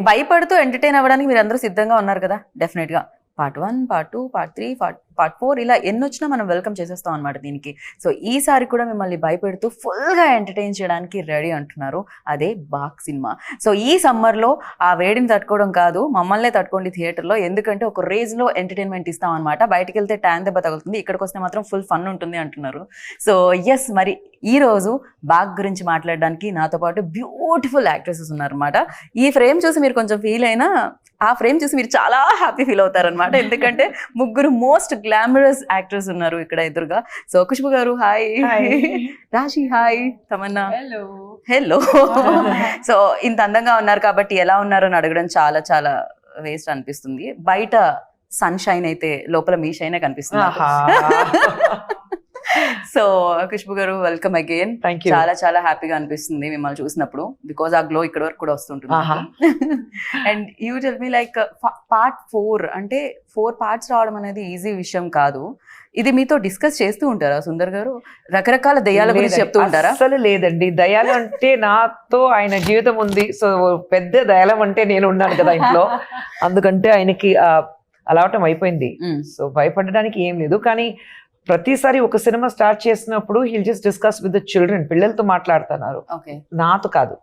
భయపడుతూ ఎంటర్టైన్ అవ్వడానికి మీరందరూ సిద్ధంగా ఉన్నారు కదా డెఫినెట్‌గా. పార్ట్ 1, పార్ట్ 2, పార్ట్ 3, పార్ట్ 4 ఇలా ఎన్నొచ్చినా మనం వెల్కమ్ చేసేస్తాం అనమాట దీనికి. సో, ఈసారి కూడా మిమ్మల్ని భయపెడుతూ ఫుల్‌గా ఎంటర్టైన్ చేయడానికి రెడీ అంటున్నారు. అదే 'బాక్' సినిమా. సో, ఈ సమ్మర్‌లో ఆ వేడిని తట్టుకోవడం కాదు, మమ్మల్నే తట్టుకోండి థియేటర్‌లో. ఎందుకంటే ఒక రేంజ్‌లో ఎంటర్టైన్‌మెంట్ ఇస్తాం అనమాట. బయటికెళ్తే ట్యాన్ దెబ్బ తగులుతుంది. ఇక్కడికొస్తే మాత్రం ఫుల్ ఫన్ ఉంటుంది అంటున్నారు. సో, యెస్ మరి ఈరోజు 'బాక్' గురించి మాట్లాడడానికి నాతో పాటు బ్యూటిఫుల్ యాక్ట్రెసెస్ ఉన్నారనమాట. ఈ ఫ్రేమ్ చూసి మీరు కొంచెం ఫీల్ అయినా ఆ ఫ్రేమ్ చూసి మీరు చాలా హ్యాపీ ఫీల్ అవుతారనమాట. ఎందుకంటే ముగ్గురు మోస్ట్ గ్లామరస్ యాక్టర్స్ ఉన్నారు ఇక్కడ ఎదురుగా. సో, ఖుష్బు గారు హాయ్, రాశి హాయ్, తమన్నా హలో. సో, ఇంత అందంగా ఉన్నారు కాబట్టి ఎలా ఉన్నారు అని అడగడం చాలా చాలా వేస్ట్ అనిపిస్తుంది. బయట సన్ షైన్ అయితే లోపల మీ షైనే కనిపిస్తుంది. సో, ఖుష్బు గారు వెల్కమ్ అగైన్. చాలా చాలా హ్యాపీగా అనిపిస్తుంది మిమ్మల్ని చూసినప్పుడు. బికాజ్ ఆ గ్లో ఇక్కడ వరకు కూడా వస్తుంటుంది. And you tell me like part 4 అంటే 4 పార్ట్స్ రావడం అనేది ఈజీ విషయం కాదు. ఇది మీతో డిస్కస్ చేస్తూ ఉంటారా సుందర్ గారు? రకరకాల దయ్యాల గురించి చెప్తూ ఉంటారా? అసలు లేదండి, దయాలు అంటే నాతో ఆయన జీవితం ఉంది. సో పెద్ద దయాలం అంటే నేను ఉన్నాను కదా ఇంట్లో, అందుకంటే ఆయనకి అలవాటం అయిపోయింది. సో భయపడడానికి ఏం లేదు. కానీ ప్రతిసారి ఒక సినిమా స్టార్ట్ చేసినప్పుడు hill just discuss with the children, పిల్లలతో మాట్లాడుతున్నారు, నాతో కాదు.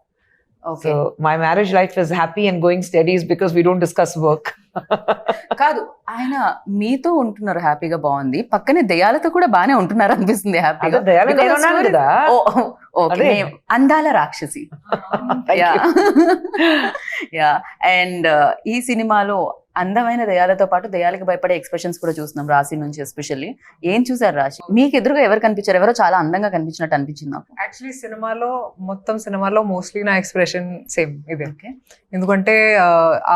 So my marriage life is happy and going studies because we don't discuss work. కాదు, ఆయన మీతో ఉంటున్నారు హ్యాపీగా, బాగుంది. పక్కనే దయాలతో కూడా బానే ఉంటున్నారు అనిపిస్తుంది హ్యాపీగా. కదా అందాల రాక్షసి. యా. అండ్ ఈ సినిమాలో అందమైన దయాలతో పాటు దయాలకు భయపడే ఎక్స్ప్రెషన్స్ కూడా చూస్తున్నాం రాశి నుంచి. ఎస్పెషల్లీ ఏం చూసారు రాశి? మీకు ఎదురుగా ఎవరు కనిపించారు? ఎవరో చాలా అందంగా కనిపించినట్టు అనిపించింది నాకు. యాక్చువల్లీ సినిమాలో మోస్ట్లీ నా ఎక్స్ప్రెషన్ సేమ్ ఇదే. ఎందుకంటే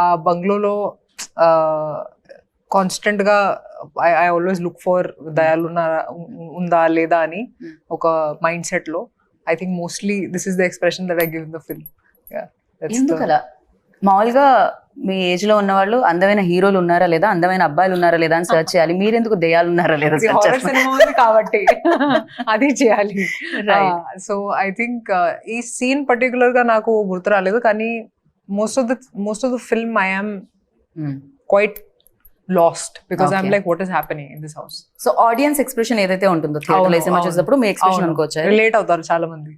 ఆ బంగ్లోలో కాన్స్టెంట్ గా ఐ ఆల్వేస్ లుక్ ఫర్ దయాలు ఉందా లేదా అని ఒక మైండ్ సెట్ లో. I think mostly this is the expression that I give in the film. ఎందుకలా? మామూలుగా మీ ఏజ్ లో ఉన్న వాళ్ళు అందమైన హీరోలు ఉన్నారా లేదా, అందమైన అబ్బాయిలు ఉన్నారా లేదా అని సర్చ్ చేయాలి. మీరెందుకు దెయ్యాలు ఉన్నారా లేదా కాబట్టి అది చేయాలి. సో ఐ థింక్ ఈ సీన్ పర్టికులర్ గా నాకు గుర్తు రాలేదు, కానీ most of the film I am quite lost because I'm like, what is happening in this house? So audience expression ఏదైతే ఉంటుందో థియేటర్ లో సినిమా చూసినప్పుడు మీ ఎక్స్ప్రెషన్ అనుకోవచ్చు. రిలేట్ అవుతారు చాలా మంది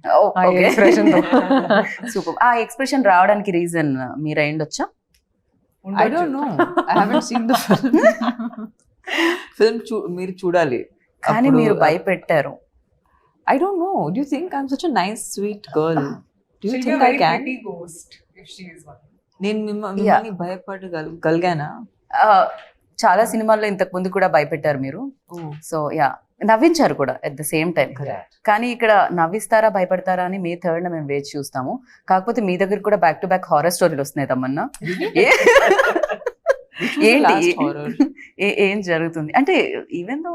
సూపర్. ఆ ఎక్స్ప్రెషన్ రావడానికి రీజన్ మీరు అయ్యుండొచ్చా? I don't know. I haven't seen the film. మీరు చూడాలి. కానీ మీరు భయపెట్టారు. I don't know. Do you think I'm such a nice, sweet girl? Do you think I can? నేను మిమ్మల్ని భయపడగలిగానా? చాలా సినిమాల్లో ఇంతకు ముందు కూడా భయపెట్టారు మీరు. సో యా, నవ్వించారు కూడా ఎట్ ద సేమ్ టైం. కానీ ఇక్కడ నవ్విస్తారా భయపడతారా అని మే 3rd మేము వేచి చూస్తాము. కాకపోతే మీ దగ్గర కూడా బ్యాక్ టు బ్యాక్ హారర్ స్టోరీలు వస్తున్నాయి తమన్నా. ఏంటి ఏం జరుగుతుంది అంటే, ఈవెన్ దో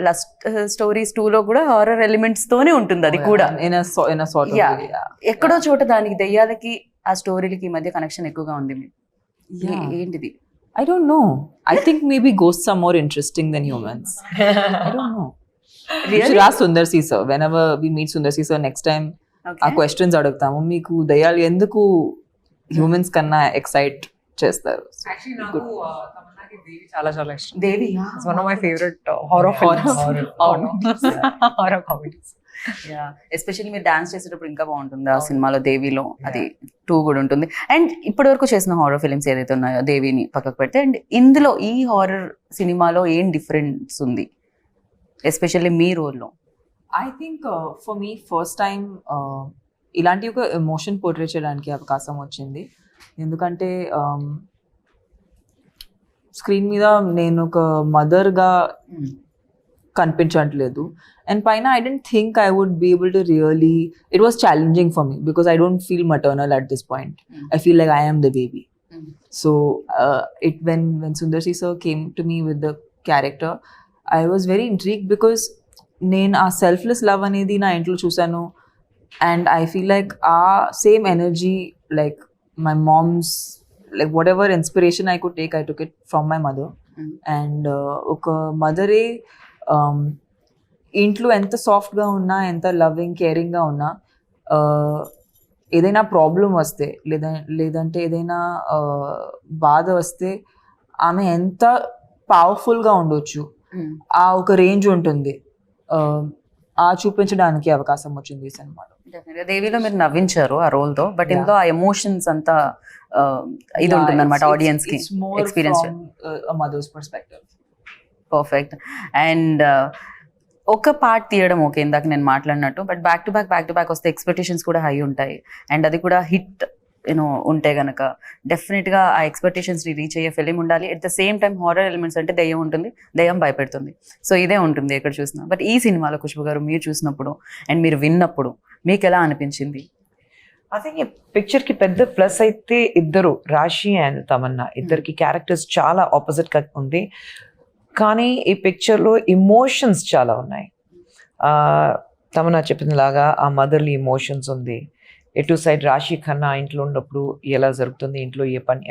లస్ట్ స్టోరీస్ 2 లో కూడా హారర్ ఎలిమెంట్స్ తోనే ఉంటుంది అది కూడా. ఎక్కడో చోట దానికి దెయ్యాలకి ఆ స్టోరీలకి మధ్య కనెక్షన్ ఎక్కువగా ఉంది. ఏంటిది? I don't know. I think maybe ghosts are more interesting than humans. I don't know. Really? You should ask Sundar C sir. Whenever we meet Sundar C sir next time, ఆ questions అడుగుతాము. మీకు దయ్యాలు ఎందుకు humans కన్నా excite చేస్తారు? Actually నాకు తమన్నాకి దేవి చాలా చాలా ఇష్టం. Devi it's one of my favourite horror comedies. Especially మీరు డాన్స్ చేసేటప్పుడు ఇంకా బాగుంటుంది ఆ సినిమాలో. దేవిలో అది 2 కూడా ఉంటుంది. అండ్ ఇప్పటి వరకు చేసిన హారర్ ఫిలిమ్స్ ఏదైతే ఉన్నాయో దేవిని పక్కకు పెడితే, అండ్ ఇందులో ఈ హారర్ సినిమాలో ఏం డిఫరెన్స్ ఉంది ఎస్పెషల్లీ మీ రోల్లో? I think for me first time ఇలాంటి ఒక ఎమోషన్ పోర్ట్రే చేయడానికి అవకాశం వచ్చింది. ఎందుకంటే స్క్రీన్ మీద నేను ఒక మదర్గా కనిపించట్లేదు. And paina, I didn't think I would be able to really, it was challenging for me because I don't feel maternal at this point. I feel like I am the baby. So when Sundar C sir came to me with the character, I was very intrigued because నేను ఆ selfless love అనేది నా ఇంట్లో చూసాను. And I feel like same energy, like my mom's, like whatever inspiration I could take, I took it from my mother. And ఒక మదరే ఇంట్లో ఎంత సాఫ్ట్గా ఉన్నా, ఎంత లవింగ్ కేరింగ్గా ఉన్నా, ఏదైనా ప్రాబ్లం వస్తే లేదంటే ఏదైనా బాధ వస్తే ఆమె ఎంత పవర్ఫుల్గా ఉండొచ్చు ఆ ఒక రేంజ్ ఉంటుంది, ఆ చూపించడానికి అవకాశం వచ్చింది ఈ సినిమాలో. దేవిలో మీరు నవ్వించారు ఆ రోల్ తో, బట్ ఇందులో ఆ ఎమోషన్స్ అంతా ఇది ఉంటుంది అనమాట ఆడియన్స్ కి experience. Mothers perspective. Perfect. And ఒక పార్ట్ తీయడం ఓకే, ఇందాక నేను మాట్లాడినట్టు, బట్ బ్యాక్ టు బ్యాక్ వస్తే ఎక్స్పెక్టేషన్స్ కూడా హై ఉంటాయి. అండ్ అది కూడా హిట్ ఉంటే గనక డెఫినెట్గా ఆ ఎక్స్పెక్టేషన్స్ని రీచ్ అయ్యే ఫిలిం ఉండాలి. At the same time horror elements అంటే దెయ్యం ఉంటుంది, దెయ్యం భయపెడుతుంది. సో ఇదే ఉంటుంది ఎక్కడ చూసినా. బట్ ఈ సినిమాలో ఖుష్బు గారు మీరు చూసినప్పుడు అండ్ మీరు విన్నప్పుడు మీకు ఎలా అనిపించింది? ఐ థింక్ ఈ పిక్చర్ కి పెద్ద ప్లస్ అయితే ఇద్దరు, రాశి అండ్ తమన్నా, ఇద్దరికి క్యారెక్టర్స్ చాలా ఆపోజిట్ గా ఉంది. కానీ ఈ పిక్చర్లో ఎమోషన్స్ చాలా ఉన్నాయి. తమన్నా చెప్పినలాగా ఆ మదర్లీ ఎమోషన్స్ ఉంది. ఎటు సైడ్ రాశి ఖన్నా ఇంట్లో ఉన్నప్పుడు ఎలా జరుగుతుంది, ఇంట్లో ఏ పని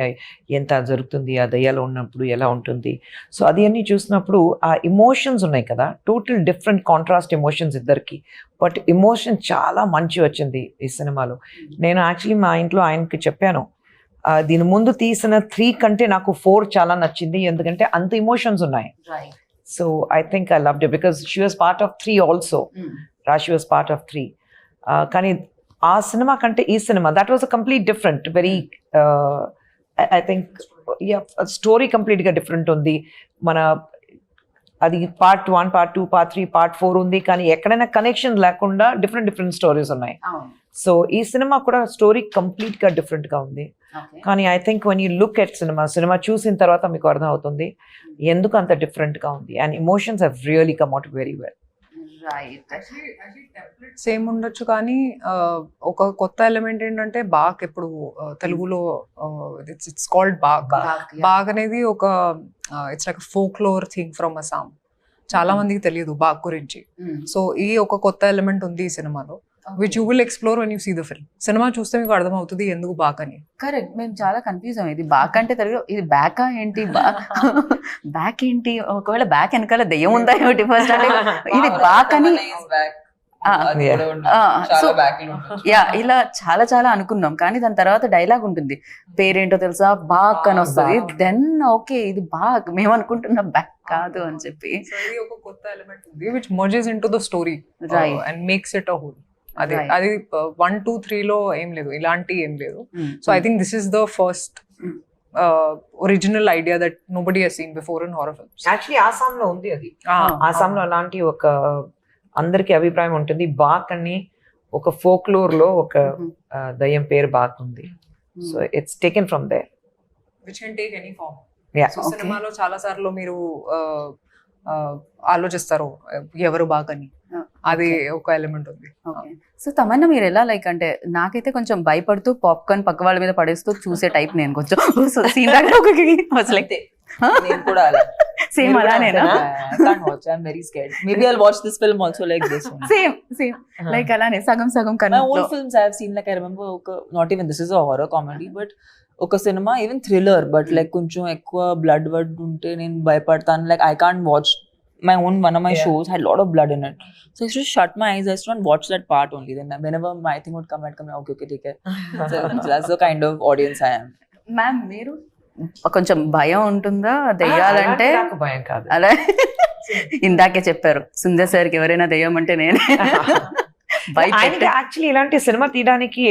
ఎంత జరుగుతుంది, ఆ దయ్యాలో ఉన్నప్పుడు ఎలా ఉంటుంది. సో అది అన్నీ చూసినప్పుడు ఆ ఎమోషన్స్ ఉన్నాయి కదా, టోటల్ డిఫరెంట్ కాంట్రాస్ట్ ఎమోషన్స్ ఇద్దరికి. బట్ ఎమోషన్ చాలా మంచి వచ్చింది ఈ సినిమాలో. నేను యాక్చువల్లీ మా ఇంట్లో ఆయనకి చెప్పాను, దీని ముందు తీసిన 3 కంటే నాకు 4 చాలా నచ్చింది, ఎందుకంటే అంత ఎమోషన్స్ ఉన్నాయి. So I think I loved it because she was part of 3 also. రాశి వాజ్ పార్ట్ ఆఫ్ 3. కానీ ఆ సినిమా కంటే ఈ cinema that was a complete different, very I think story కంప్లీట్గా డిఫరెంట్ ఉంది. మన అది పార్ట్ 1, పార్ట్ 2, పార్ట్ 3, పార్ట్ 4 ఉంది, కానీ ఎక్కడైనా కనెక్షన్ లేకుండా డిఫరెంట్ స్టోరీస్ ఉన్నాయి. సో ఈ సినిమా కూడా స్టోరీ కంప్లీట్గా డిఫరెంట్గా ఉంది. కానీ I think one you look at cinema చూసిన తర్వాత మీకు అర్థం అవుతుంది ఎందుకు అంత డిఫరెంట్గా ఉంది. And emotions have really come out very well. Same ఉండొచ్చు, కానీ ఒక కొత్త ఎలిమెంట్ ఏంటంటే బాగ్. ఇప్పుడు తెలుగులో ఇట్స్ కాల్డ్ బాగ్. బాగ్ అనేది ఒక it's like folklore thing from Assam. చాలా మందికి తెలియదు బాగ్ గురించి. సో ఈ ఒక కొత్త ఎలిమెంట్ ఉంది ఈ సినిమాలో, which you will explore when you see the film. సినిమా చూస్తే మీకు అర్థం అవుతుంది ఎందుకు బాగ్ అని. కరెక్ట్. మేము చాలా కన్ఫ్యూజ్ అయ్యాం, ఇది బ్యాక్ అంటే తెలుగు, ఇది బ్యాకా ఏంటి, బ్యాక్ ఏంటి, ఒకవేళ బ్యాక్ వెనకాల దెయ్యం ఉందా ఏమిటి ఫస్ట్ అంటే ఇది బ్యాక్ అని. ఇలా చాలా అనుకున్నాం, కానీ దాని తర్వాత డైలాగ్ ఉంటుంది, పేరేంటో తెలుసా, బాక్ అని వస్తుంది. దెన్ ఓకే ఇది బాగ్, మేము అనుకుంటున్నాం బ్యాక్ కాదు అని చెప్పి. ఒక కొత్త ఎలిమెంట్ ఉంది which mergers into the story and makes it a whole. అది 1, 2, 3 లో ఏం లేదు, ఇలాంటి ఏం లేదు. So I think this is the first original idea that nobody has seen before in horror films. Actually ఆసాంలో ఉంది అది. ఆసాంలో అలాంటి ఒక అందరికి అభిప్రాయం ఉంటుంది. బాక్ అని ఒక ఫోక్లోర్ లో ఒక దయ్యం పేరు బాక్ ఉంది. So it's taken from there, which can take any form. Yeah. సినిమాలో చాలా సార్లు మీరు ఆలోచిస్తారు ఎవరు బాగని, అది ఒక ఎలిమెంట్ ఉంది. సో తమన్నా మీరు ఎలా లైక్ అంటే, నాకైతే కొంచెం భయపడుతూ పాప్కార్న్ పక్క వాళ్ళ మీద పడేస్తూ చూసే టైప్ నేను కొంచెం. సీన్ నేను కూడా అలా same అలానేనా? I can't watch. I'm very scared. Maybe I'll watch this film also like this one. Same like అలానే సగం My కన్నా. old films I have seen, like I remember, not even this is a horror comedy, but ఒక సినిమా even thriller, but like కొంచెం ఎక్కువ blood ఉంటే నేను భయపడతాను. Like I can't watch my one of my shows had a lot of blood in it, so I used to shut my eyes. I used to not watch that part only. Then whenever my thing would come, I'd come, okay, take it. So that's the kind of audience I am. Ma'am మీరు కొంచెం భయం ఉంటుందా దెయ్యాలంటే? నాకు భయం కాదు. అలా ఇందాకే చెప్పారు, సుందర్ సార్కి ఎవరైనా దెయ్యం అంటే నేనే. ఆయనకి యాక్చువల్లీ ఇలాంటి సినిమా తీయడానికి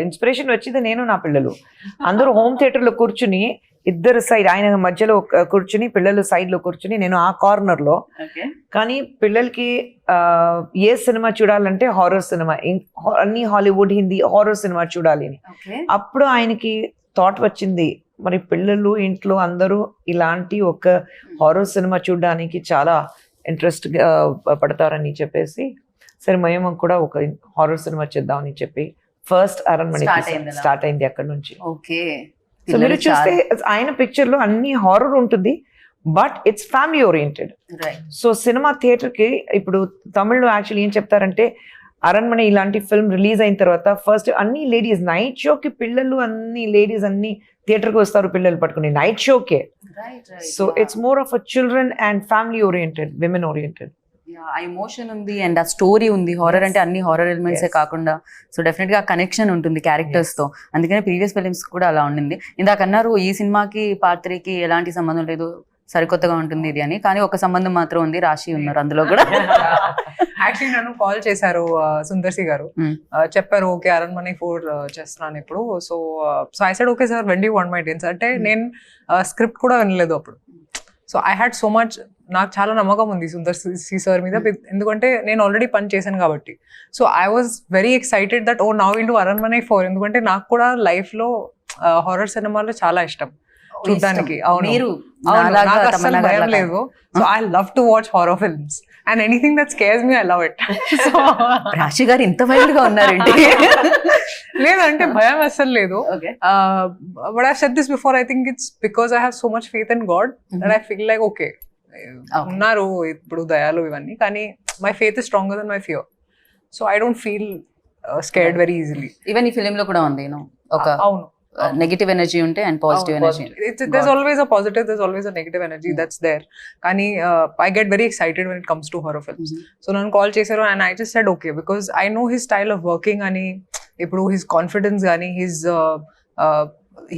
ఇన్స్పిరేషన్ వచ్చింది నేను, నా పిల్లలు అందరూ హోమ్ థియేటర్ లో కూర్చుని, ఇద్దరు సైడ్, ఆయన మధ్యలో కూర్చుని, పిల్లలు సైడ్ లో కూర్చుని, నేను ఆ కార్నర్ లో. కానీ పిల్లలకి ఏ సినిమా చూడాలంటే హారర్ సినిమా, అన్ని హాలీవుడ్, హిందీ హారర్ సినిమా చూడాలి అని. అప్పుడు ఆయనకి థాట్ వచ్చింది, మరి పిల్లలు ఇంట్లో అందరూ ఇలాంటి ఒక హారర్ సినిమా చూడడానికి చాలా ఇంట్రెస్ట్ పడతారని చెప్పేసి, సరే మేము కూడా ఒక హారర్ సినిమా చేద్దామని చెప్పి ఫస్ట్ అరణ్మణి స్టార్ట్ అయింది అక్కడ నుంచి. ఓకే. సో మీరు చూస్తే ఆయన పిక్చర్ లో అన్ని హారర్ ఉంటుంది, but it's family oriented. So cinema theatre కి ఇప్పుడు తమిళ్లో యాక్చువల్లీ ఏం చెప్తారంటే, అరణ్మణి ఇలాంటి ఫిల్మ్ రిలీజ్ అయిన తర్వాత ఫస్ట్ అన్ని లేడీస్ నైట్ షోకి, పిల్లలు అన్ని లేడీస్ అన్ని థియేటర్కి వస్తారు పిల్లలు పట్టుకుని నైట్ షోకే. So it's more of a children and family oriented, women oriented. ఆ ఎమోషన్ ఉంది అండ్ ఆ స్టోరీ ఉంది. హారర్ అంటే అన్ని హారర్ ఎలిమెంట్సే Yes. కాకుండా సో డెఫినెట్ గా కనెక్షన్ ఉంటుంది క్యారెక్టర్స్ తో. అందుకనే ప్రీవియస్ ఫిలిమ్స్ కూడా అలా ఉండింది. ఇందాక అన్నారు ఈ సినిమాకి పార్ట్ 3కి ఎలాంటి సంబంధం లేదు, సరికొత్తగా ఉంటుంది ఇది అని, కానీ ఒక సంబంధం మాత్రం ఉంది, రాశి ఉన్నారు అందులో కూడా. యాక్చువల్లీ నన్ను కాల్ చేశారు సుందర్సి గారు, Hmm. చెప్పారు ఓకే అరణ్మనే 4 చేస్తున్నాను ఇప్పుడు. So I said okay sir, when do want my dates అంటే నేను స్క్రిప్ట్ కూడా వినలేదు అప్పుడు. So I had so much, నాకు చాలా నమ్మకం ఉంది సుందర్ సి సార్ మీద, ఎందుకంటే నేను ఆల్రెడీ పని చేశాను కాబట్టి. So I was very excited that oh now will do Aranmanai 4, ఎందుకంటే నాకు కూడా లైఫ్ లో హారర్ సినిమాలు చాలా ఇష్టం చూడడానికి. అవును, మీరు అవును, నాలాగా నాకు అస్సలు తమన్నా భయం గారిలాగా. లేదు. So I love to watch horror films and anything that scares me I love it. So రాశి గారు ఇంత వైల్డ్ గా ఉన్నారండి. లేదంటే భయం అస్సలు లేదు. Okay. But I said this before, I think it's because I have so much faith in God that I feel like okay ఉన్నారు ఇప్పుడు దయాలు ఇవన్నీ, కానీ my faith is stronger then my fear. So I don't feel scared very easily. Even ఈ film లో కూడా ఉంది ఒక అవును, నెగటివ్ ఎనర్జీ ఉంటే and positive energy. there's always a positive, there's always a negative energy that's there. Kani I get very excited when it comes to horror films. So nannu call chesaru and I just said okay, because I know his style of working ani ippudu his confidence ani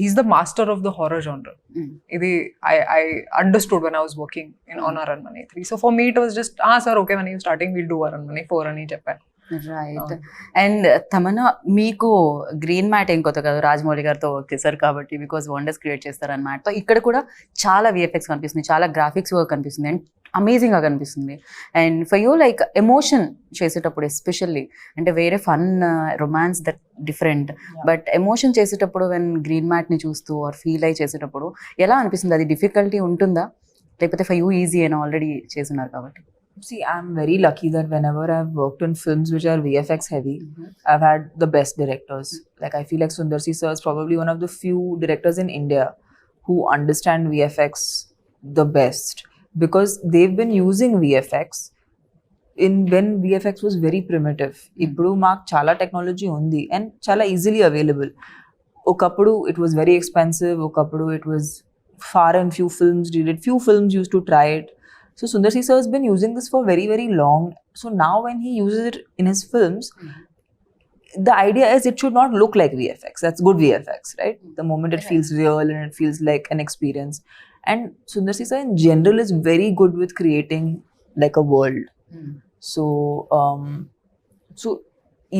he's the master of the horror genre. Idi I understood when I was working on Aranmane 3. So for me it was just sir okay, when you starting we'll do Aranmane 4 ani cheppanu. Right. And Tamannaah మీకు green mat ఏం కొత్త కాదు, రాజమౌళి గారితో work చేశారు కాబట్టి because wonders create చేస్తారు అన్న మ్యాట్తో. ఇక్కడ కూడా చాలా విఎఫ్ఎక్స్ కనిపిస్తుంది, చాలా గ్రాఫిక్స్ వర్క్ కనిపిస్తుంది అండ్ అమేజింగ్గా కనిపిస్తుంది. And for you like emotion చేసేటప్పుడు ఎస్పెషల్లీ, అంటే వేరే fun romance that different, but emotion చేసేటప్పుడు వెన్ గ్రీన్ మ్యాట్ని చూస్తూ ఆర్ ఫీల్ అయ్యి చేసేటప్పుడు ఎలా అనిపిస్తుంది? అది డిఫికల్టీ ఉంటుందా లేకపోతే ఫర్ యూ ఈజీ అని ఆల్రెడీ చేస్తున్నారు కాబట్టి? See, I'm very lucky that whenever I've worked on films which are VFX heavy, I've had the best directors. Like, I feel like Sundar C sir is probably one of the few directors in India who understand VFX the best, because they've been using VFX when VFX was very primitive. Ippudu maak chala technology undi and chala easily available. Okappudu it was very expensive, okappudu it was far and few films did it, few films used to try it. So Sundar C sir has been using this for very, very long. So now when he uses it in his films, the idea is it should not look like VFX. That's good VFX, right? The moment it feels real and it feels like an experience. And Sundar C sir in general is very good with creating like a world. So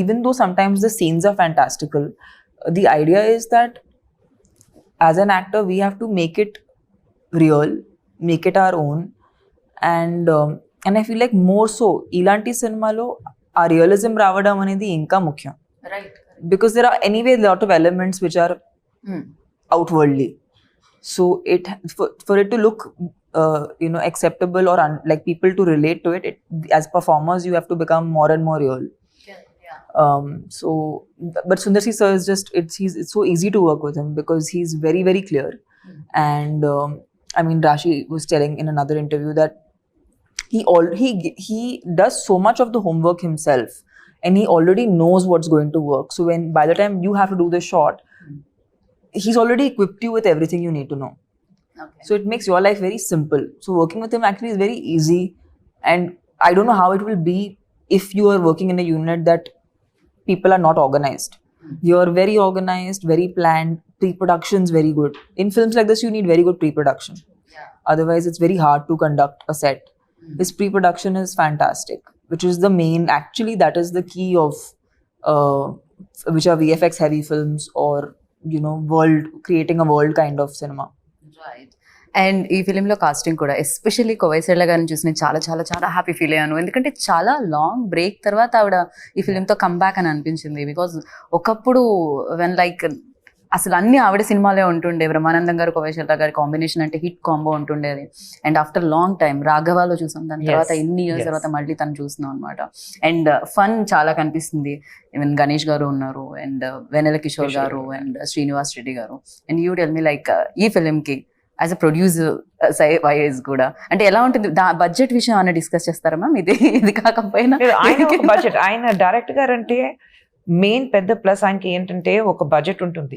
even though sometimes the scenes are fantastical, the idea is that as an actor we have to make it real, make it our own. And I feel like more so ilanti cinema lo aa realism raavadam anedi inka mukyam, right. because there are anyway a lot of elements which are outwardly, so for it to look acceptable or like people to relate to it, as performers you have to become more and more real. So but Sundar C sir is just it's so easy to work with him because he's very, very clear. And I mean, Rashi was telling in another interview that he does so much of the homework himself and he already knows what's going to work. So when by the time you have to do the shot, he's already equipped you with everything you need to know. Okay. So it makes your life very simple. So working with him actually is very easy. And I don't know how it will be if you are working in a unit that people are not organized. You're very organized, very planned, pre-production's very good. In films like this, you need very good pre-production. Otherwise, it's very hard to conduct a set. His pre-production is fantastic, which is the main, actually that is the key of which are VFX heavy films or, creating a world kind of cinema. Right. And ఈ ఫిలింలో casting కూడా especially కోవైసెళ్ళ గారిని చూసి నేను చాలా చాలా చాలా happy feel అయ్యాను. ఎందుకంటే చాలా లాంగ్ బ్రేక్ తర్వాత ఆవిడ ఈ ఫిలింతో కమ్బ్యాక్ అని అనిపించింది. బికాజ్ ఒకప్పుడు వెన్ లైక్ అసలు అన్ని ఆవిడ సినిమాలే ఉంటుండే, బ్రహ్మానందం గారు కోవైసెళ్ళ గారి కాంబినేషన్ అంటే హిట్ కాంబో ఉంటుండేది. అండ్ ఆఫ్టర్ లాంగ్ టైం రాఘవాలో చూసాం, దాని తర్వాత ఎన్ని ఇయర్స్ తర్వాత మళ్ళీ తను చూస్తున్నాం అనమాట. అండ్ ఫన్ చాలా కనిపిస్తుంది. ఈవెన్ గణేష్ గారు ఉన్నారు అండ్ వెన్నెల కిషోర్ గారు అండ్ శ్రీనివాస్ రెడ్డి గారు. And you tell me like ఈ ఫిలింకి యాజ్ అ ప్రొడ్యూసర్ వైజ్ కూడా అంటే ఎలా ఉంటుంది? బడ్జెట్ విషయం అన్న డిస్కస్ చేస్తారా మ్యామ్? ఇది కాకపోయినా ఆయన బడ్జెట్, ఆయన డైరెక్టర్ గారు అంటే మెయిన్ పెద్ద ప్లస్ ఆయనకి ఏంటంటే ఒక బడ్జెట్ ఉంటుంది,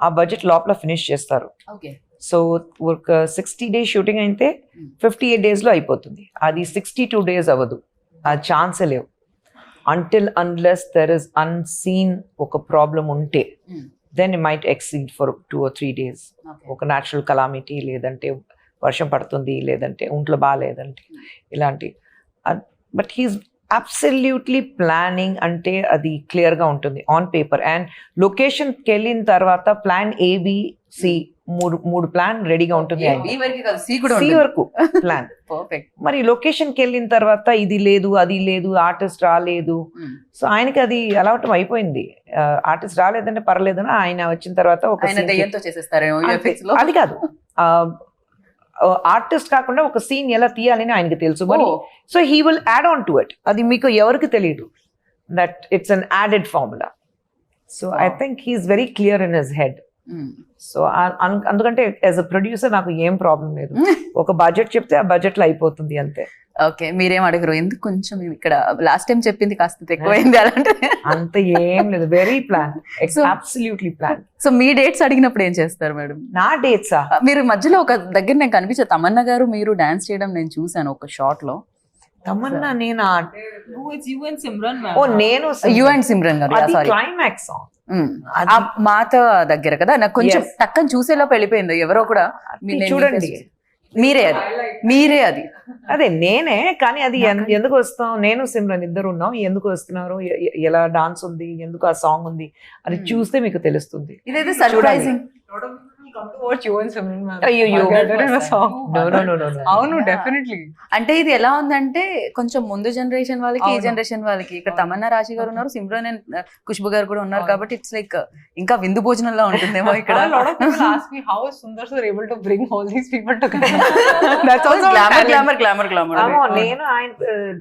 ఆ బడ్జెట్ లోపల ఫినిష్ చేస్తారు. ఓకే. సో ఒక 60 days షూటింగ్ అయితే 58 days లో అయిపోతుంది. అది 62 days అవ్వదు. ఆ ఛాన్సే లేవు. Until unless there is unseen ఒక ప్రాబ్లం ఉంటే then it might exceed for 2 or 3 days. ఒక న్యాచురల్ కలామిటీ, లేదంటే వర్షం పడుతుంది, లేదంటే ఒంట్లో బాగాలేదంటే ఇలాంటి. బట్ హీస్ అబ్సల్యూట్లీ ప్లానింగ్ అంటే అది క్లియర్గా ఉంటుంది ఆన్ పేపర్. అండ్ లొకేషన్కి వెళ్ళిన తర్వాత ప్లాన్ ABC మూడు ప్లాన్ రెడీగా ఉంటుంది. C వరకు ప్లాన్. మరి లొకేషన్కి వెళ్ళిన తర్వాత ఇది లేదు, అది లేదు, ఆర్టిస్ట్ రాలేదు. సో ఆయనకి అది అలవాటు అయిపోయింది. ఆర్టిస్ట్ రాలేదంటే పర్లేదని ఆయన వచ్చిన తర్వాత ఒక అది కాదు, ఆర్టిస్ట్ కాకుండా ఒక సీన్ ఎలా తీయాలని ఆయనకి తెలుసు. మరి so he will add on to it. అది మీకు ఎవరికి తెలియదు that it's an added formula. So I think he is very clear in his head. So అందుకంటే యాజ్ అ ప్రొడ్యూసర్ నాకు ఏం ప్రాబ్లం లేదు. ఒక బడ్జెట్ చెప్తే ఆ బడ్జెట్ లో అయిపోతుంది అంతే. ఓకే, మీరేం అడగరు, ఎందుకు కొంచెం ఇక్కడ లాస్ట్ టైం చెప్పింది కాస్త ఎక్కువైంది అలాంటి? అంత ఏం లేదు, very plan, absolutely plan. So మీ డేట్స్ అడిగినప్పుడు ఏం చేస్తారు మేడం? నా డేట్సా? మీరు మధ్యలో ఒక దగ్గర నేను కనిపించారు, తమన్నా గారు మీరు డాన్స్ చేయడం నేను చూసాను ఒక షార్ట్ లో. తమన్నా నేను No, it's you and Simran, ma'am. ఓ నేను యు అండ్ సిమ్రన్ గారు, అది సారీ, క్లైమాక్స్ సాంగ్. ఆ మాత దగ్గర కదా, నాకు కొంచెం టక్కన చూసేలోపు వెళ్ళిపోయింది ఎవరో కూడా. చూడండి, మీరే అది అదే నేనే. కానీ అది ఎందుకు వస్తాం, నేను సిమ్రన్ ఇద్దరు ఉన్నాం, ఎందుకు వస్తున్నారు, ఎలా డాన్స్ ఉంది, ఎందుకు ఆ సాంగ్ ఉంది అది చూస్తే మీకు తెలుస్తుంది. ఇదైతే సర్ప్రైజింగ్. అవును, డెఫినెట్లీ. అంటే ఇది ఎలా ఉందంటే కొంచెం ముందు జనరేషన్ వాళ్ళకి, ఈ జనరేషన్ వాళ్ళకి. ఇక్కడ తమన్నా రాశి గారు ఉన్నారు, సిమ్రన్ అండ్ ఖుష్బు గారు కూడా ఉన్నారు, కాబట్టి ఇట్స్ లైక్ ఇంకా విందు భోజనంలో ఉంటుందేమో ఇక్కడ. నేను ఆయన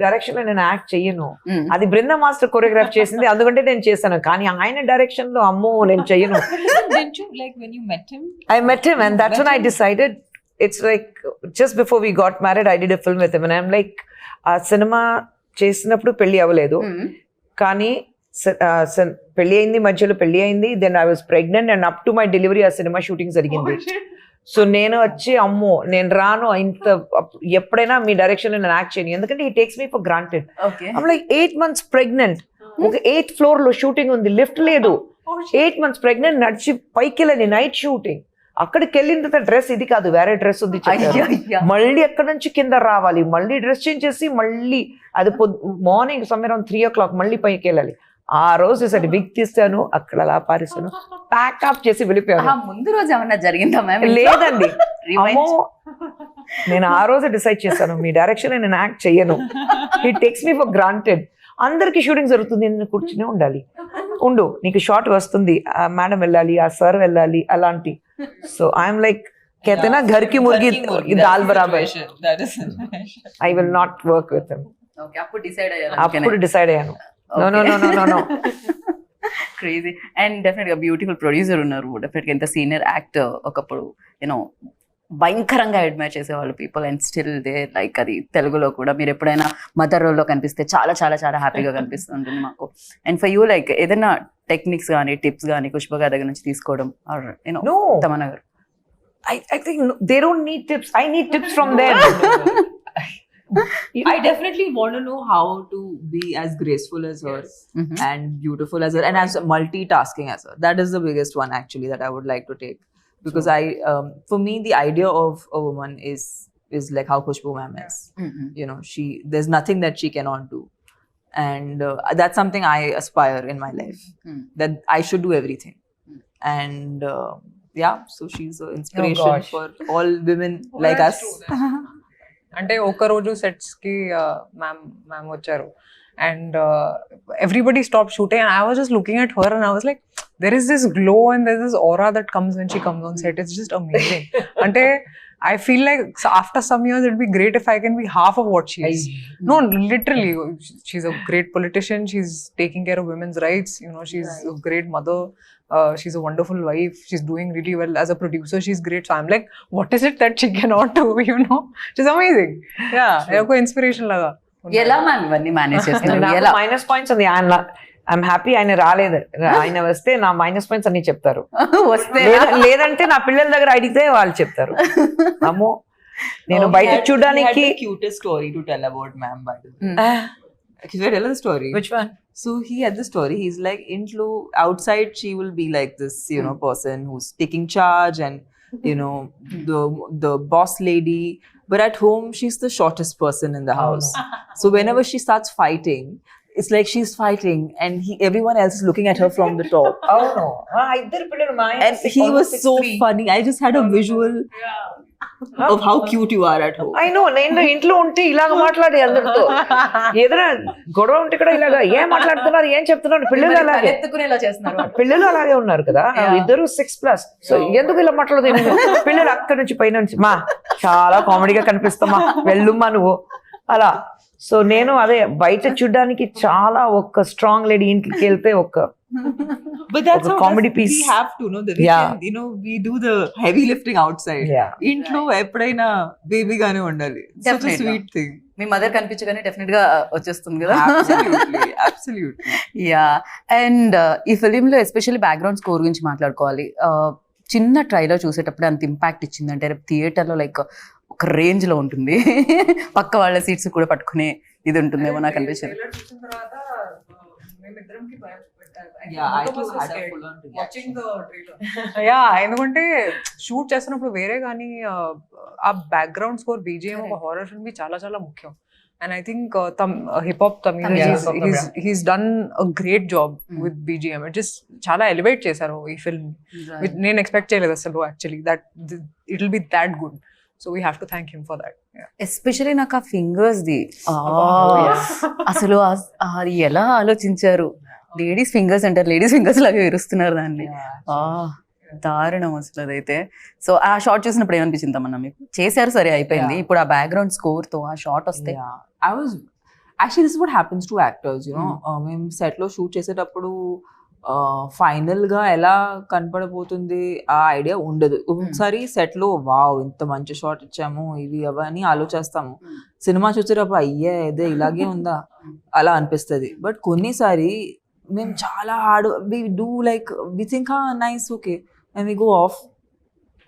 డైరెక్షన్ లో నేను యాక్ట్ చెయ్యను, అది బృంద మాస్టర్ కొరియోగ్రాఫ్ చేసింది, అందుకంటే నేను చేశాను. కానీ ఆయన డైరెక్షన్ లో అమ్మో నేను చెయ్యను. I met him and that's when I decided, it's like just before we got married I did a film with him and I'm like ఆ సినిమా చేసినప్పుడు పెళ్లి అవ్వలేదు, కానీ పెళ్లి అయింది, మధ్యలో పెళ్లి అయింది, then I was pregnant and up to my delivery ఆ సినిమా షూటింగ్ జరిగింది. సో నేను వచ్చి అమ్మో నేను రాను, ఇంత ఎప్పుడైనా మీ డైరెక్షన్ లో నేను యాక్ట్ చేయను, ఎందుకంటే he takes me for granted. I'm like 8 months pregnant, ఒక 8th floor లో షూటింగ్ ఉంది, లిఫ్ట్ లేదు, 8 months pregnant, నడిచి పైకి వెళ్ళని నైట్ షూటింగ్. అక్కడికి వెళ్ళిన తర్వాత డ్రెస్ ఇది కాదు, వేరే డ్రెస్ ఉంది, మళ్ళీ అక్కడ నుంచి కింద రావాలి, మళ్ళీ డ్రెస్ చేంజ్ చేసి మళ్ళీ అది మార్నింగ్ సమ్వేర్ అరౌండ్ 3 o'clock మళ్ళీ పైకి వెళ్ళాలి. ఆ రోజు సరే బిగ్ తీస్తాను, అక్కడ అలా పారేస్తాను, ప్యాకప్ చేసి వెళ్ళిపోయాను. ముందు రోజు ఏమన్నా జరిగిందా మ్యామ్? లేదండి, అమ్మో నేను ఆ రోజు డిసైడ్ చేశాను మీ డైరెక్షన్ నేను యాక్ట్ చెయ్యను, he takes me for granted. అందరికి షూటింగ్ జరుగుతుంది, నేను కూర్చునే ఉండాలి, ఉండు నీకు షార్ట్ వస్తుంది, ఆ మేడం వెళ్ళాలి, ఆ సార్ వెళ్ళాలి, అలాంటి. సో ఐఎమ్ లైక్ कहते घर की मुर्गी दाल बराबर, I will not work with him. Okay, అప్పుడు డిసైడ్ అయ్యాను. No. క్రేజీ. అండ్ డెఫినెట్ గా బ్యూటిఫుల్ ప్రొడ్యూసర్ ఉన్నారు, డెఫినెట్ గా ఎంత సీనియర్ యాక్టర్, ఒకప్పుడు యూనో భయంకరంగా అడ్మైర్ చేసేవాళ్ళు people, and still they like. అది తెలుగులో కూడా మీరు ఎప్పుడైనా మదర్ రోల్లో కనిపిస్తే చాలా చాలా చాలా హ్యాపీగా కనిపిస్తుంటుంది మాకు. అండ్ ఫర్ యూ లైక్ ఏదైనా టెక్నిక్స్ కానీ టిప్స్ కానీ ఖుష్బు గారి దగ్గర నుంచి తీసుకోవడం, ఆర్ యూనో తమన్నా గారు? I think they don't need tips, I need tips from them. I definitely want to know how to be as graceful as her and beautiful as her and as multitasking as her. That is the biggest one actually that I would like to take, because for me the idea of a woman is like how Khushbu ma'am is. You know, there's nothing that she cannot do, and that's something I aspire in my life, that I should do everything. And yeah, so she's an inspiration for all women like us. అంటే ఒక రోజు sets కి ma'am వచ్చారు and everybody stop shooting and I was just looking at her and I was like there is this glow and there is this aura that comes when she comes on set. It's just amazing. Ante I feel like after some years it'd be great if I can be half of what she is. No, literally, she's a great politician, she's taking care of women's rights, you know, she's a great mother, she's a wonderful wife, she's doing really well as a producer, she's great. So I'm like, what is it that she cannot do, you know? She's amazing. Yeah, eko inspiration laga. ఎలా ma'am ఇవన్నీ manage చేస్తున్నారు? ఎలా minus points ఉంది, I'm happy ఆయన రాలేదు, ఆయన వస్తే నా మైనస్ పాయింట్స్ అన్ని చెప్తారు, వస్తే లేదంటే నా పిల్లల దగ్గర అడిగితే వాళ్ళు చెప్తారు. అమ్మో నేను బయట చూడడానికి cutest story to tell about ma'am, by the way. Should I tell the story? Which one? So he had the story. He's like, intlo outside she will be like this, you know, person who's taking charge and you know the boss lady. But at home she's the shortest person in the house. So whenever she starts fighting, it's like she's fighting and everyone else is looking at her from the top. Oh no. ఇద్దరు పిల్లలు మా ఆయన And he was so funny. I just had a visual of how cute you are at home. I know, నేను ఇంట్లో ఉంటే ఇలాగ మాట్లాడే అందరితో ఏదైనా గొడవ ఉంటే కూడా ఇలాగ ఏం మాట్లాడుతున్నారు ఏం చెప్తున్నారు పిల్లలు అలాగే ఎత్తుకునేలా చేస్తున్నారు పిల్లలు అలాగే ఉన్నారు కదా ఇద్దరు 6+. సో ఎందుకు ఇలా మాట్లాడదు పిల్లలు అక్కడి నుంచి పైన నుంచి మా చాలా కామెడీగా కనిపిస్తామా వెళ్ళుమ్మా నువ్వు అలా. సో నేను అదే బయట చూడడానికి చాలా ఒక స్ట్రాంగ్ లేడీ ఇంటికి వెళ్తే ఒక But that's ఒక how comedy we piece. have to know that we Yeah. can, you know, we do the heavy lifting outside. Yeah. ఇంట్లో ఎప్పుడైనా బేబీ గానే ఉండాలి. Such a Definitely. sweet thing. మీ మదర్ కనిపించగానే డెఫినెట్ గా వచ్చేస్తుంది కదా. Absolutely, absolutely. యా అండ్ ఈ ఫిలింలో ఎస్పెషల్లీ బ్యాక్గ్రౌండ్ స్కోర్ గురించి మాట్లాడుకోవాలి. చిన్న ట్రైలర్ చూసేటప్పుడు అంత ఇంపాక్ట్ ఇచ్చిందంటే రేపు థియేటర్లో లైక్ ఒక రేంజ్ లో ఉంటుంది. పక్క వాళ్ళ సీట్స్ కూడా పట్టుకునే ఇది ఉంటుందేమో నాకు అనిపించింది. Yeah, I too had a full on reaction. Yeah ఎందుకంటే షూట్ చేస్తున్నప్పుడు వేరే కానీ ఆ బ్యాక్గ్రౌండ్ స్కోర్ బీజిఎం ఒక హారర్ ఫిల్మ్ కి చాలా చాలా ముఖ్యం. And I think hip hop he's done a great job with BGM. It just చాలా ఎలివేట్ చేశారు ఈ ఫిల్మ్. నేను ఎక్స్పెక్ట్ చేయలేదు అసలు actually that it will be that good. So we have to thank him for that. Especially నాకు ఆ fingers the అసలు అది ఎలా ఆలోచించారు. లేడీస్ ఫింగర్స్ అంటారు, లేడీస్ ఫింగర్స్ లాగా విరుస్తున్నారు దాన్ని. దారుణం అసలు అదైతే. సో ఆ షార్ట్ చూసినప్పుడు ఏమనిపించింది తమన్నా మీకు? చేశారు సరే అయిపోయింది, ఇప్పుడు ఆ బ్యాక్గ్రౌండ్ స్కోర్ తో ఆ షార్ట్ వస్తే Yeah, I was actually, this is what happens to actors, you know. మేము set లో షూట్ చేసేటప్పుడు ఫైనల్ గా ఎలా కనపడబోతుంది ఆ ఐడియా ఉండదు. ఒకసారి సెట్ లో వావ్ ఇంత మంచి షాట్ ఇచ్చాము ఇవి అవన్నీ ఆలోచిస్తాము. సినిమా చూసేటప్పుడు అయ్యే ఇదే ఇలాగే ఉందా అలా అనిపిస్తుంది. బట్ కొన్నిసారి మేము చాలా hard we do like we think nice okay and we go off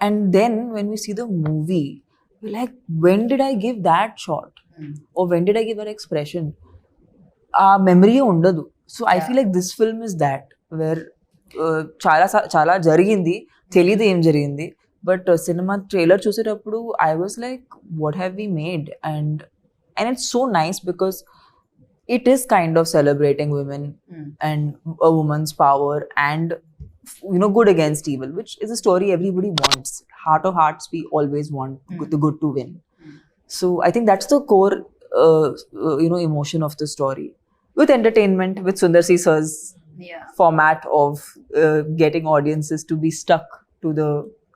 and then when we see the movie like when did I give that shot or when did I give that expression? Memory undadu. So I feel like this film is that where చాలా జరిగింది తెలియదు ఏం జరిగింది. But cinema trailer చూసేటప్పుడు I was like what have we made? And it's so nice because it is kind of celebrating women and a woman's power and you know good against evil, which is a story everybody wants. Heart of hearts we always want the good to win. So I think that's the core you know emotion of the story, with entertainment, with Sundar C Sir's format of getting audiences to be stuck to the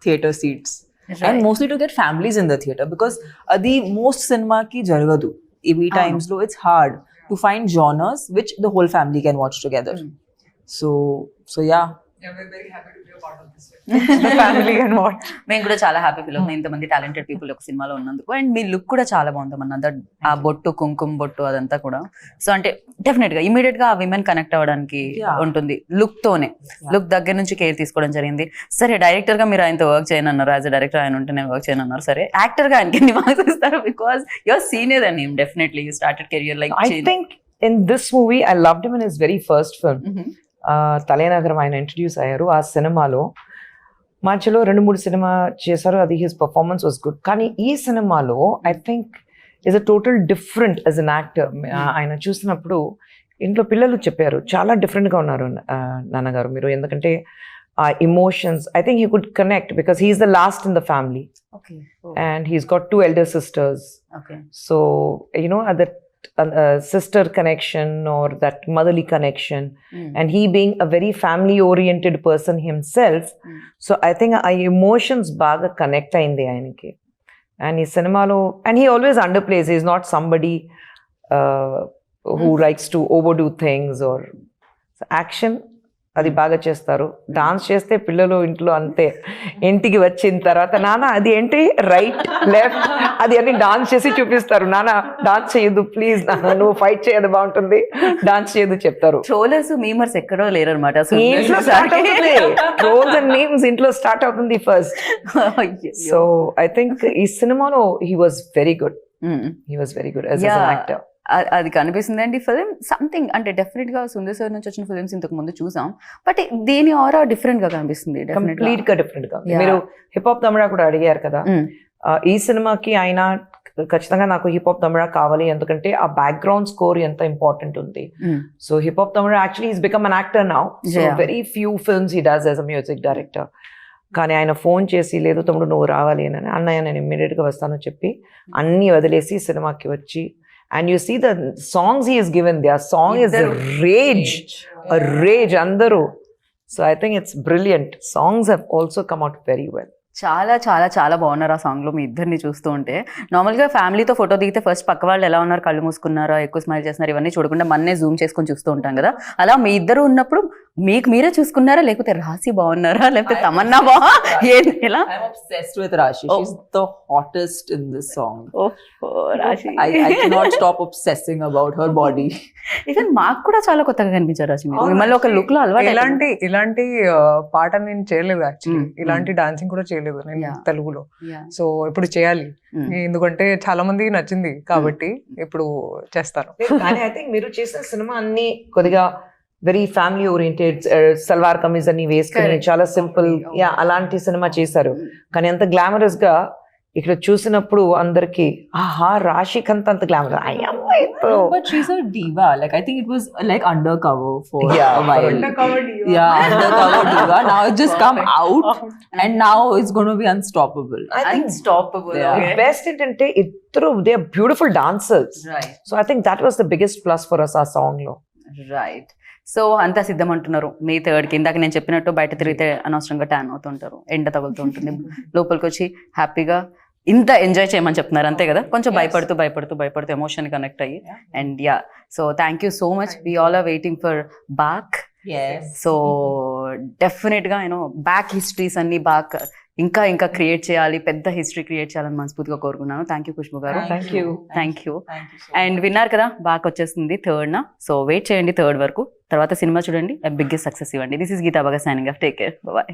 theater seats. Right. And mostly to get families in the theater because adi most cinema ki jaragadu ev times lo it's hard to find genres which the whole family can watch together. So yeah, we're very happy to be a part of this family and what. మేము కూడా చాలా happy feel అవుతుంది ఇంతమంది talented people ఒక సినిమాలో ఉన్నందుకు. And me look కూడా చాలా బాగుందన్న ఆ బొట్టు కుంకుమ బొట్టు అదంతా కూడా. సో అంటే డెఫినెట్ గా ఇమీడియట్ గా ఆ విమెన్ కనెక్ట్ అవ్వడానికి ఉంటుంది లుక్ తోనే. లుక్ దగ్గర నుంచి కేర్ తీసుకోవడం జరిగింది. సరే డైరెక్టర్ గా మీరు ఆయనతో వర్క్ చేయనన్నారు, యాజ్ అ డైరెక్టర్ ఆయన ఉంటే నేను వర్క్ చేయనన్నారు. సరే యాక్టర్ గా ఆయనకి ఎన్ని మార్క్స్ ఇస్తారు? Because your senior and him definitely you started career like. I think in this movie I loved him in his very first film. తలేనగరం ఆయన ఇంట్రడ్యూస్ అయ్యారు. ఆ సినిమాలో మధ్యలో 2-3 సినిమా చేశారు. అది హిస్ పర్ఫార్మెన్స్ వాజ్ గుడ్. కానీ ఈ సినిమాలో I think is a total different as an actor. ఆయన చూసినప్పుడు ఇంట్లో పిల్లలు చెప్పారు చాలా డిఫరెంట్గా ఉన్నారు నాన్నగారు మీరు. ఎందుకంటే ఆ emotions I think he could connect because he is the last in the family and he's got 2 elder sisters. So you know at that sister connection or that motherly connection and he being a very family oriented person himself, so I think our emotions baga connect ayindi ayaniki. And ee cinema lo and he always underplays. He is not somebody who likes to overdo things or action అది బాగా చేస్తారు. Dance చేస్తే పిల్లలు ఇంట్లో అంతే. ఇంటికి వచ్చిన తర్వాత నాన్న అది ఏంటి రైట్ లెఫ్ట్ అది అన్ని డాన్స్ చేసి చూపిస్తారు. నాన్న డాన్స్ చేయదు ప్లీజ్, నాన్న నువ్వు ఫైట్ చేయదు బాగుంటుంది, డాన్స్ చేయదు చెప్తారు. ట్రోలర్స్ మీమర్స్ ఎక్కడో లేరనమాట. ఇంట్లో స్టార్ట్ అవుతుంది, ట్రోల్స్ అండ్ మీమ్స్ ఇంట్లో స్టార్ట్ అవుతుంది ఫస్ట్. సో ఐ థింక్ ఈ సినిమాలో he was very good. He was very good as an actor. అది కనిపిస్తుంది అండి ఫిలిం సంథింగ్ అంటే డెఫినెట్ గా సుందర్ సార్ నుంచి వచ్చిన ఫిలిమ్స్ ఇంతకు ముందు చూసాం బట్ దీని ఆరా డిఫరెంట్ గా కనిపిస్తుంది కంప్లీట్ గా డిఫరెంట్ గా మీరు హిప్ హాప్ తమిళ కూడా అడిగారు కదా ఈ సినిమాకి ఆయన ఖచ్చితంగా నాకు హిప్ హాప్ తమిళ కావాలి ఎందుకంటే ఆ బ్యాక్గ్రౌండ్ స్కోర్ ఎంత ఇంపార్టెంట్ ఉంది so hip hop Tamil actually is become an actor now so very few films he does as a music director కానీ ఆయన ఫోన్ చేసి లేదు తమ్ముడు నువ్వు రావాలి అని అన్నయ్య నేను ఇమ్మీడియట్ గా వస్తాను చెప్పి అన్ని వదిలేసి సినిమాకి వచ్చి and you see the songs he is given the ఆ సాంగ్ ఇస్ రేజ్ అందరూ so I think it's brilliant songs have also come out very well చాలా చాలా చాలా బాగున్నారు ఆ సాంగ్లో మీ ఇద్దరిని చూస్తూ ఉంటే నార్మల్గా ఫ్యామిలీతో ఫోటో దిగితే ఫస్ట్ పక్క వాళ్ళు ఎలా ఉన్నారు కళ్ళు మూసుకున్నారా ఎక్కువ స్మైల్ చేస్తున్నారు ఇవన్నీ చూడకుండా మన్నే జూమ్ చేసుకొని చూస్తూ ఉంటాం కదా అలా మీ ఇద్దరు ఉన్నప్పుడు మీకు మీరే చూసుకున్నారా లేకపోతే రాశి బాగున్నారా లేకపోతే తమన్నా ఎలా I'm obsessed with Rashi. She's the hottest in this song. రాశి I cannot stop obsessing about her body. Even మాకు కూడా చాలా కొత్తగా కనిపించారు రాశి మీరు మిమ్మల్ని ఒక లుక్ లో అలవాటు ఇలాంటి పాట నేను చేయలేదు యాక్చువల్లీ ఇలాంటి డాన్సింగ్ కూడా చేయలేదు నేను తెలుగులో సో ఇప్పుడు చేయాలి ఎందుకంటే చాలా మందికి నచ్చింది కాబట్టి ఇప్పుడు చేస్తాను కానీ ఐ థింక్ మీరు చేసిన సినిమా అన్ని కొద్దిగా very family oriented salwar kameez అన్ని వేసుకుని చాలా సింపుల్ యా అలాంటి సినిమా చేశారు కానీ అంత గ్లామరస్ గా ఇక్కడ చూసినప్పుడు అందరికి ఆహా రాశికంత అంత glamour But she's a diva. Like I think it was like undercover for Yeah, a while. Undercover diva. Yeah, undercover diva. Now it's just come out, and now it's going to be unstoppable. Unstoppable best ఏంటంటే ఇద్దరు they are beautiful dancers right so I think that was the biggest plus for us ఆ song లో right so అంతా సిద్ధం అంటున్నారు మే 3rd ఇందాక నేను చెప్పినట్టు బయట తిరిగితే అనవసరంగా ట్యాన్ అవుతుంటారు ఎండ తగులుతూ ఉంటుంది లోపలికి వచ్చి హ్యాపీగా ఇంత ఎంజాయ్ చేయమని చెప్తున్నారు అంతే కదా కొంచెం భయపడుతూ ఎమోషన్ కనెక్ట్ అయ్యి and yeah so thank you so much we all are waiting for Baak Yes. So డెఫినెట్గా యూనో బ్యాక్ హిస్టరీస్ అన్ని బాగా ఇంకా క్రియేట్ చేయాలి పెద్ద హిస్టరీ క్రియేట్ చేయాలని మనస్ఫూర్తిగా కోరుకున్నాను థ్యాంక్ యూ ఖుష్బు గారు thank you thank you Thank you so and విన్నారు కదా బాగా వచ్చేస్తుంది 3rd సో వెయిట్ చేయండి 3rd వరకు తర్వాత సినిమా చూడండి బిగ్గెస్ట్ సక్సెస్ ఇవ్వండి దిస్ ఇస్ గీతా బాగా signing off take care bye